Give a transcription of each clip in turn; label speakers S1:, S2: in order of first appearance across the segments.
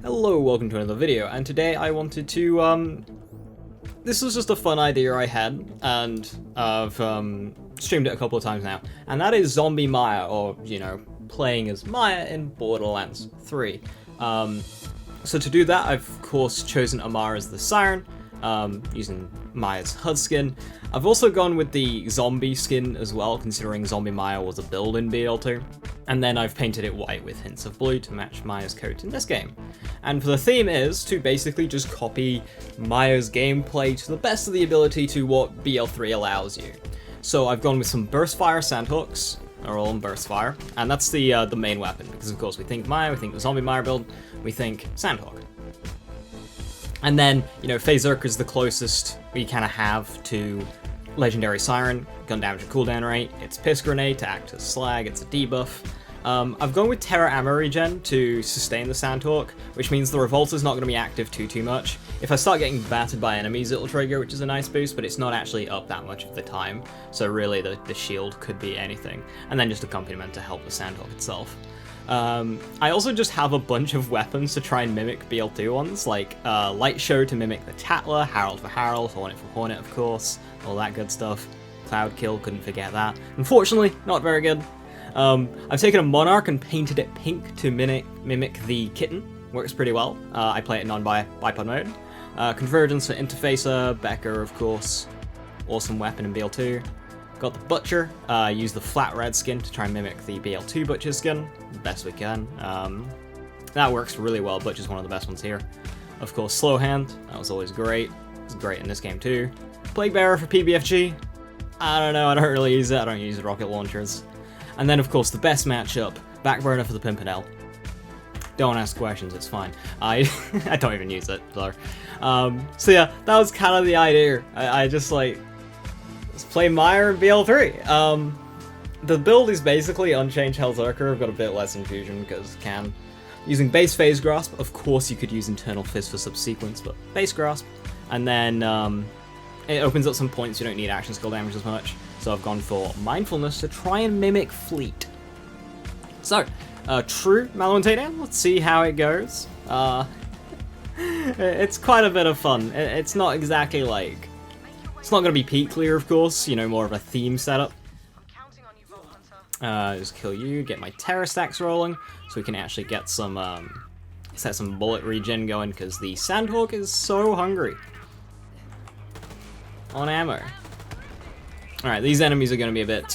S1: Hello, welcome to another video, and today I wanted to, this was just a fun idea I had, and I've, streamed it a couple of times now, and that is zombie Maya, or, you know, playing as Maya in Borderlands 3. So to do that, I've, of course, chosen Amara as the Siren, using Maya's HUD skin. I've also gone with the zombie skin as well, considering zombie Maya was a build in BL2. And then I've painted it white with hints of blue to match Maya's coat in this game. And the theme is to basically just copy Maya's gameplay to the best of the ability to what BL3 allows you. So I've gone with some burst fire Sandhawks, are all on burst fire, and that's the main weapon, because of course we think Maya, we think the zombie Maya build, we think Sandhawk. And then, you know, Phaserk is the closest we kind of have to Legendary Siren, gun damage and cooldown rate, it's Piss Grenade to act as slag, it's a debuff. I've gone with Terra Ammo Regen to sustain the Sandhawk, which means the Revolter's not going to be active too much. If I start getting battered by enemies, it'll trigger, which is a nice boost, but it's not actually up that much of the time, so really the shield could be anything. And then just accompaniment to help the Sandhawk itself. I also just have a bunch of weapons to try and mimic BL2 ones, like Light Show to mimic the Tatler, Herald for Herald, Hornet for Hornet of course, all that good stuff. Cloud Kill, couldn't forget that. Unfortunately, not very good. I've taken a Monarch and painted it pink to mimic the Kitten, works pretty well. I play it in non-bipod mode. Convergence for Interfacer, Becker of course, awesome weapon in BL2. Got the Butcher, use the flat red skin to try and mimic the BL2 Butcher skin, best we can. That works really well, Butcher's one of the best ones here. Of course, Slow Hand, that was always great. It's great in this game too. Plague Bearer for PBFG, I don't know, I don't really use it, I don't use rocket launchers. And then of course the best matchup, Backburner for the Pimpernel. Don't ask questions, it's fine. I don't even use it, so. So yeah, that was kind of the idea. I just like, let's play Maya in BL3. The build is basically Unchanged Hellzerker. I've got a bit less infusion because can. Using base Phase Grasp, of course you could use Internal Fist for subsequence, but base Grasp. And then it opens up some points you don't need action skill damage as much. So I've gone for Mindfulness to try and mimic Fleet. So, true Mallow and Takedown, let's see how it goes. It's quite a bit of fun. It's not exactly like, it's not going to be peak clear, of course, you know, more of a theme setup. Just kill you, get my Terra stacks rolling, so we can actually get some, set some bullet regen going, because the Sandhawk is so hungry on ammo. Alright, these enemies are going to be a bit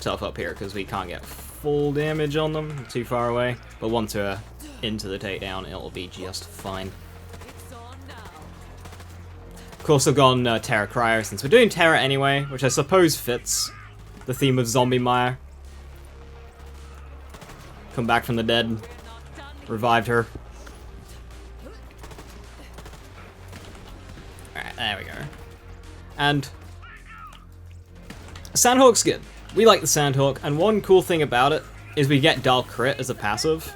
S1: tough up here, because we can't get full damage on them, too far away, but once we're into the takedown, it'll be just fine. Of course, I've gone Terra Cryo, since we're doing Terra anyway, which I suppose fits the theme of zombie Maya. Come back from the dead, revived her. Alright, there we go. And Sandhawk's good. We like the Sandhawk, and one cool thing about it is we get Dial Crit as a passive.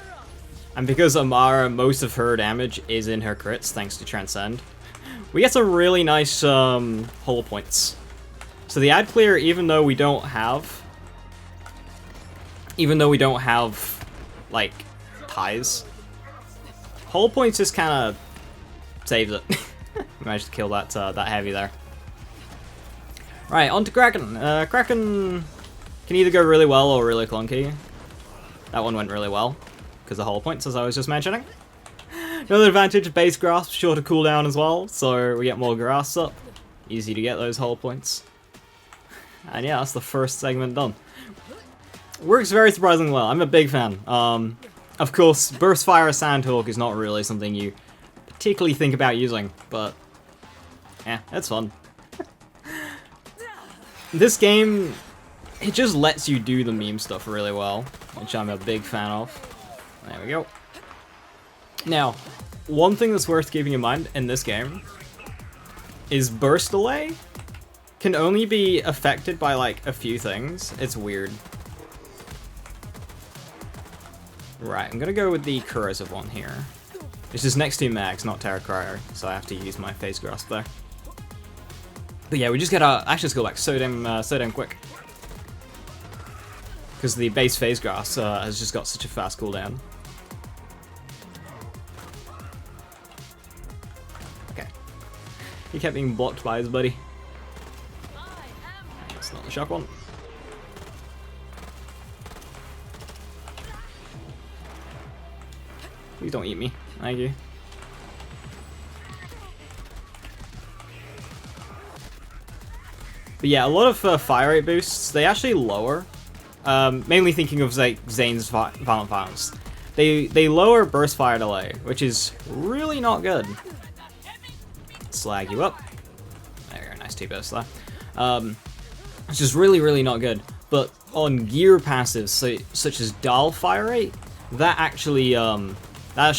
S1: And because Amara, most of her damage is in her crits, thanks to Transcend, we get some really nice hull points. So the ad clear, even though we don't have like ties, hull points just kind of saves it. Managed to kill that that heavy there. Right, on to Kraken. Kraken can either go really well or really clunky. That one went really well because of hull points, as I was just mentioning. Another advantage, base grasp, shorter cooldown as well, so we get more grasps up. Easy to get those hull points. And yeah, that's the first segment done. Works very surprisingly well. I'm a big fan. Of course, Burst Fire Sandhawk is not really something you particularly think about using, but yeah, it's fun. This game, it just lets you do the meme stuff really well, which I'm a big fan of. There we go. Now, one thing that's worth keeping in mind in this game is burst delay can only be affected by like a few things. It's weird. Right, I'm gonna go with the corrosive one here. It's just next to Mags, not Terra Cryo, so I have to use my Phase Grasp there. But yeah, we just get our action skill back so damn quick. Because the base Phase Grasp has just got such a fast cooldown. He kept being blocked by his buddy. That's not the shock one. Please don't eat me. Thank you. But yeah, a lot of fire rate boosts, they actually lower. Mainly thinking of like Zane's Violent Violence. They lower burst fire delay, which is really not good. Slag you up. There you go, nice 2 bursts there. Which is really not good. But on gear passives, such as Dial fire rate, that actually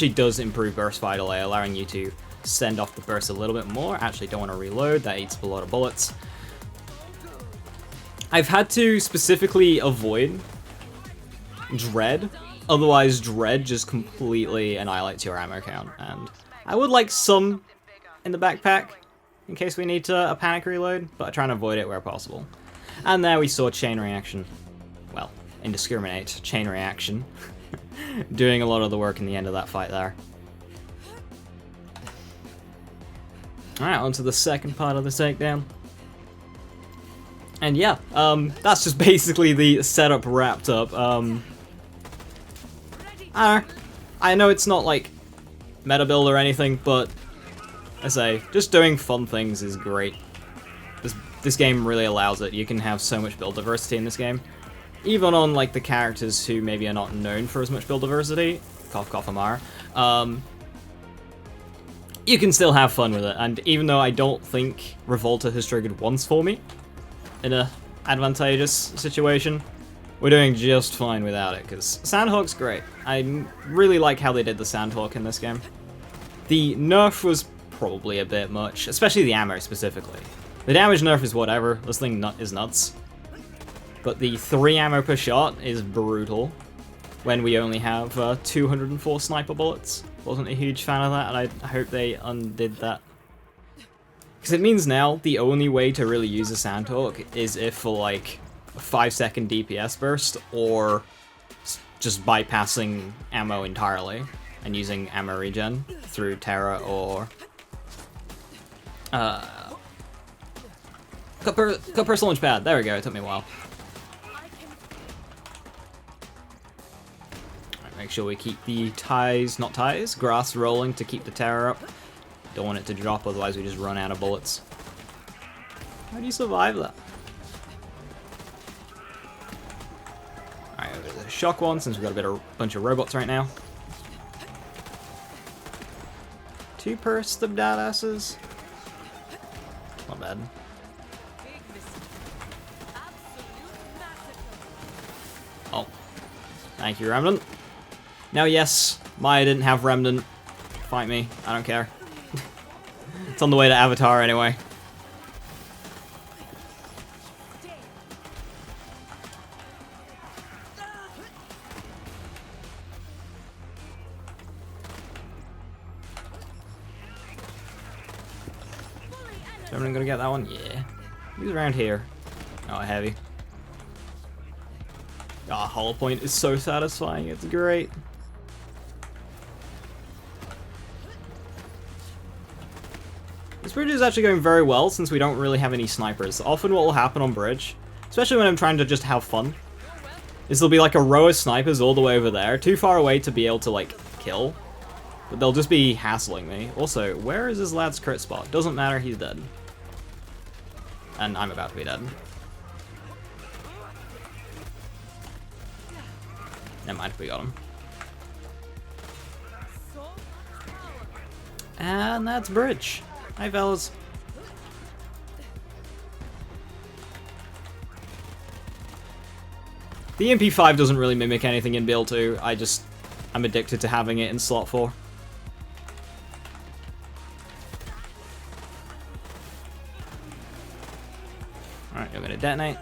S1: does improve burst fire delay, allowing you to send off the burst a little bit more. Actually, don't want to reload. That eats a lot of bullets. I've had to specifically avoid Dread, otherwise Dread just completely annihilates your ammo count, and I would like some in the backpack in case we need to a panic reload, but I try and avoid it where possible. And there we saw Chain Reaction. Well, Indiscriminate Chain Reaction. Doing a lot of the work in the end of that fight there. Alright, on to the second part of the takedown. And yeah, that's just basically the setup wrapped up. I know it's not like meta build or anything, but I say, just doing fun things is great. This game really allows it. You can have so much build diversity in this game. Even on like the characters who maybe are not known for as much build diversity, cough cough Amara, you can still have fun with it. And even though I don't think Revolta has triggered once for me, in a advantageous situation, we're doing just fine without it, because Sandhawk's great. I really like how they did the Sandhawk in this game. The nerf was probably a bit much, especially the ammo specifically. The damage nerf is whatever, this thing is nuts. But the 3 ammo per shot is brutal when we only have 204 sniper bullets. Wasn't a huge fan of that, and I hope they undid that. Because it means now the only way to really use a Sandhawk is if for like a 5-second DPS burst, or just bypassing ammo entirely and using ammo regen through Terra or cut personal launch pad. There we go, it took me a while. Right, make sure we keep the grass rolling to keep the Terra up. Don't want it to drop, otherwise we just run out of bullets. How do you survive that? Alright, over the shock one, since we've got a bunch of robots right now. 2 per stub badasses. Not bad. Oh. Thank you, Remnant. Now, yes, Maya didn't have Remnant. Fight me, I don't care. It's on the way to Avatar anyway. Is everyone gonna get that one? Yeah. Who's around here? Oh, heavy. Ah, Hollow Point is so satisfying, it's great. This bridge is actually going very well since we don't really have any snipers. Often what will happen on bridge, especially when I'm trying to just have fun, is there'll be like a row of snipers all the way over there, too far away to be able to like kill, but they'll just be hassling me. Also, where is this lad's crit spot? Doesn't matter, he's dead. And I'm about to be dead. Never mind, we got him. And that's bridge. Hi, fellas. The MP5 doesn't really mimic anything in Build 2. I'm addicted to having it in slot 4. Alright, I'm gonna detonate.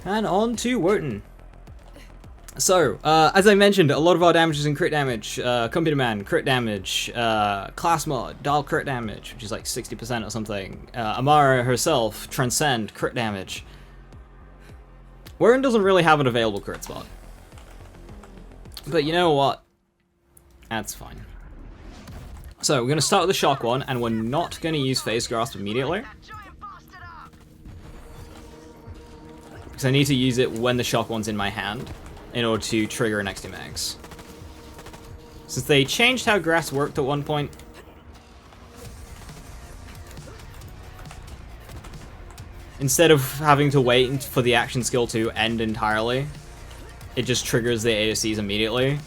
S1: And on to Wotan. So, as I mentioned, a lot of our damage is in crit damage, Company Man, crit damage, Class Mod, Dial crit damage, which is like 60% or something, Amara herself, Transcend, crit damage. Wotan doesn't really have an available crit spot. But you know what? That's fine. So we're going to start with the shock one, and we're not going to use phase grasp immediately. Because I need to use it when the shock one's in my hand in order to trigger an XD max. Since they changed how grasp worked at one point, instead of having to wait for the action skill to end entirely, it just triggers the AOCs immediately.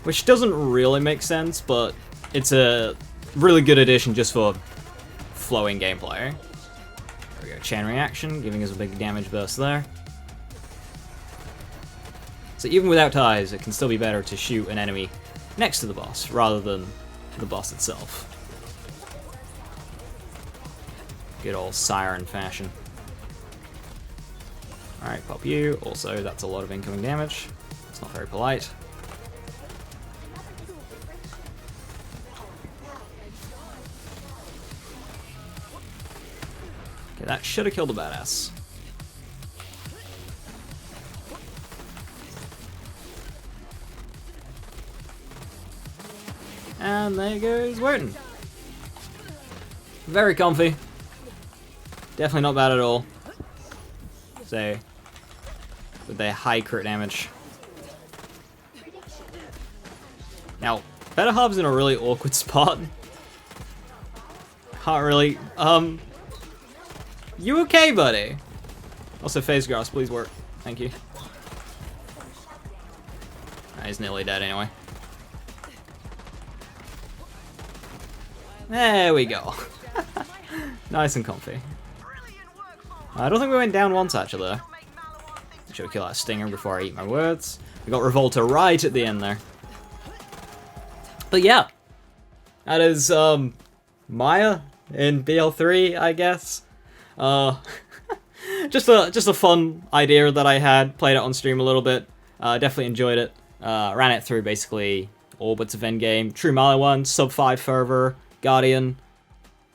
S1: Which doesn't really make sense, but it's a really good addition just for flowing gameplay. There we go, chain reaction, giving us a big damage burst there. So even without ties, it can still be better to shoot an enemy next to the boss, rather than the boss itself. Good old siren fashion. Alright, pop you. Also, that's a lot of incoming damage. It's not very polite. Okay, that should have killed a badass. And there goes Wharton. Very comfy. Definitely not bad at all. So, with their high crit damage. Now, Better Hub's in a really awkward spot. Can't really, You okay, buddy? Also, phase grasp, please work. Thank you. He's nearly dead anyway. There we go. Nice and comfy. I don't think we went down once, actually, though. Should kill that stinger before I eat my words. We got Revolta right at the end there. But yeah. That is, Maya in BL3, I guess. Just a fun idea that I had. Played it on stream a little bit. Definitely enjoyed it. Ran it through basically all bits of endgame. True Maya 1, sub 5 fervor, Guardian.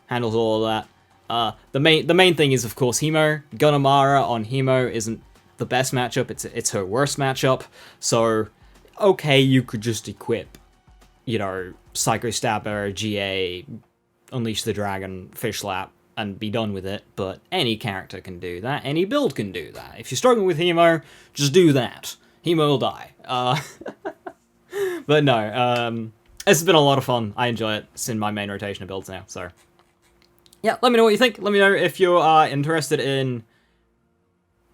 S1: Handles all of that. The main thing is, of course, Hemo. Gunamara on Hemo isn't the best matchup. It's her worst matchup. So, okay, you could just equip, you know, Psycho Stabber, GA, Unleash the Dragon, Fish Slap, and be done with it. But any character can do that. Any build can do that. If you're struggling with Hemo, just do that. Hemo will die. But no, this has been a lot of fun. I enjoy it. It's in my main rotation of builds now, so yeah, let me know what you think. Let me know if you are interested in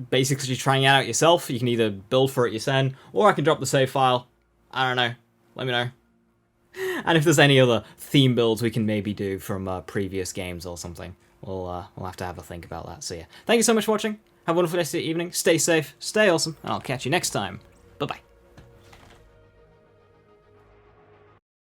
S1: basically trying it out yourself. You can either build for it yourself, or I can drop the save file. I don't know. Let me know. And if there's any other theme builds we can maybe do from previous games or something, we'll have to have a think about that. So yeah, thank you so much for watching. Have a wonderful rest of your evening. Stay safe, stay awesome, and I'll catch you next time. Bye-bye.